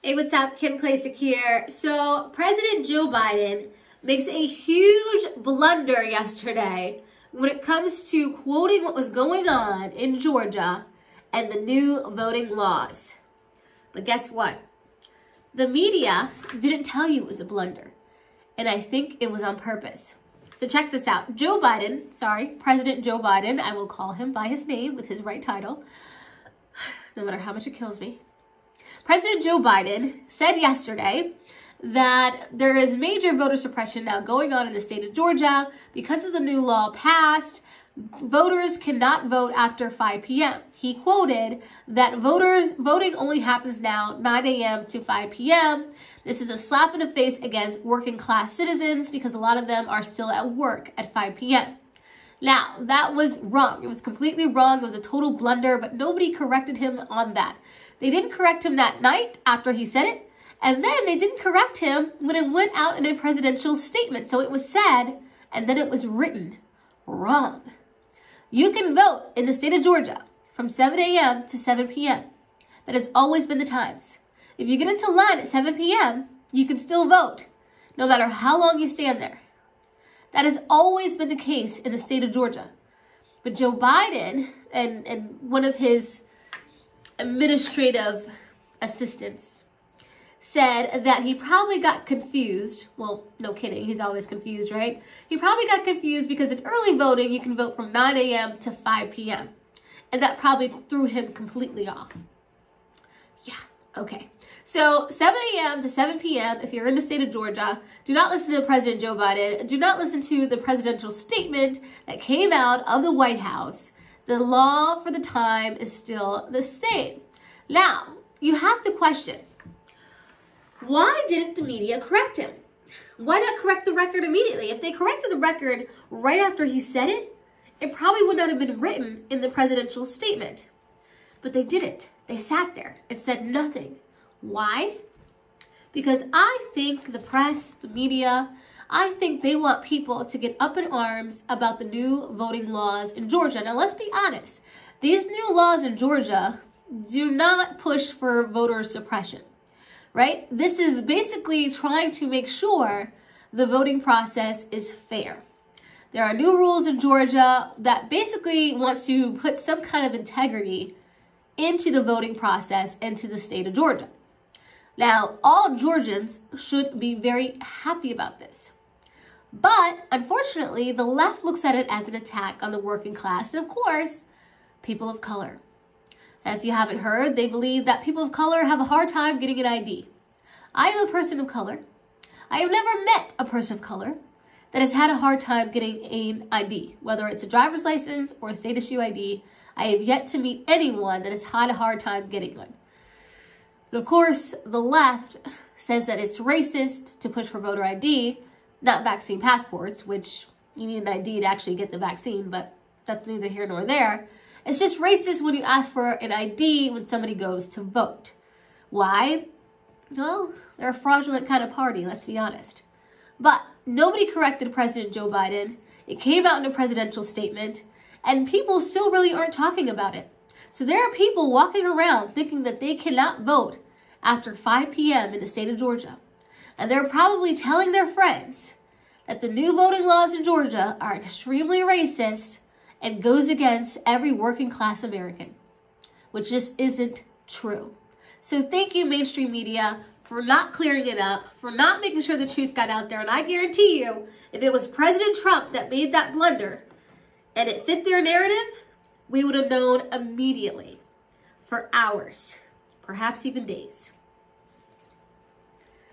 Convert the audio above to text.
Hey, what's up? Kim Klacik here. So, President Joe Biden makes a huge blunder yesterday when it comes to quoting what was going on in Georgia and the new voting laws. But guess what? The media didn't tell you it was a blunder, and I think it was on purpose. So check this out. President Joe Biden, I will call him by his name with his right title, no matter how much it kills me. President Joe Biden said yesterday that there is major voter suppression now going on in the state of Georgia because of the new law passed. Voters cannot vote after 5 p.m. He quoted that voting only happens now 9 a.m. to 5 p.m. This is a slap in the face against working class citizens because a lot of them are still at work at 5 p.m. Now, that was wrong. It was completely wrong. It was a total blunder, but nobody corrected him on that. They didn't correct him that night after he said it, and then they didn't correct him when it went out in a presidential statement. So it was said, and then it was written wrong. You can vote in the state of Georgia from 7 a.m. to 7 p.m. That has always been the times. If you get into line at 7 p.m., you can still vote, no matter how long you stand there. That has always been the case in the state of Georgia. But Joe Biden and one of his administrative assistants said that he probably got confused. Well, no kidding. He's always confused, right? He probably got confused because in early voting, you can vote from 9 a.m. to 5 p.m. And that probably threw him completely off. Yeah, okay. So 7 a.m. to 7 p.m., if you're in the state of Georgia, do not listen to President Joe Biden. Do not listen to the presidential statement that came out of the White House. The law for the time is still the same. Now, you have to question, why didn't the media correct him? Why not correct the record immediately? If they corrected the record right after he said it, it probably would not have been written in the presidential statement. But they didn't. They sat there and said nothing. Why? Because I think the press, the media, I think they want people to get up in arms about the new voting laws in Georgia. Now, let's be honest. These new laws in Georgia do not push for voter suppression, right? This is basically trying to make sure the voting process is fair. There are new rules in Georgia that basically wants to put some kind of integrity into the voting process and to the state of Georgia. Now, all Georgians should be very happy about this. But, unfortunately, the left looks at it as an attack on the working class and, of course, people of color. And if you haven't heard, they believe that people of color have a hard time getting an ID. I am a person of color. I have never met a person of color that has had a hard time getting an ID, whether it's a driver's license or a state issue ID. I have yet to meet anyone that has had a hard time getting one. But of course, the left says that it's racist to push for voter ID, not vaccine passports, which you need an ID to actually get the vaccine, but that's neither here nor there. It's just racist when you ask for an ID when somebody goes to vote. Why? Well, they're a fraudulent kind of party, let's be honest. But nobody corrected President Joe Biden. It came out in a presidential statement, and people still really aren't talking about it. So there are people walking around thinking that they cannot vote after 5 p.m. in the state of Georgia. And they're probably telling their friends that the new voting laws in Georgia are extremely racist and goes against every working class American, which just isn't true. So thank you, mainstream media, for not clearing it up, for not making sure the truth got out there. And I guarantee you, if it was President Trump that made that blunder and it fit their narrative, we would have known immediately for hours, perhaps even days.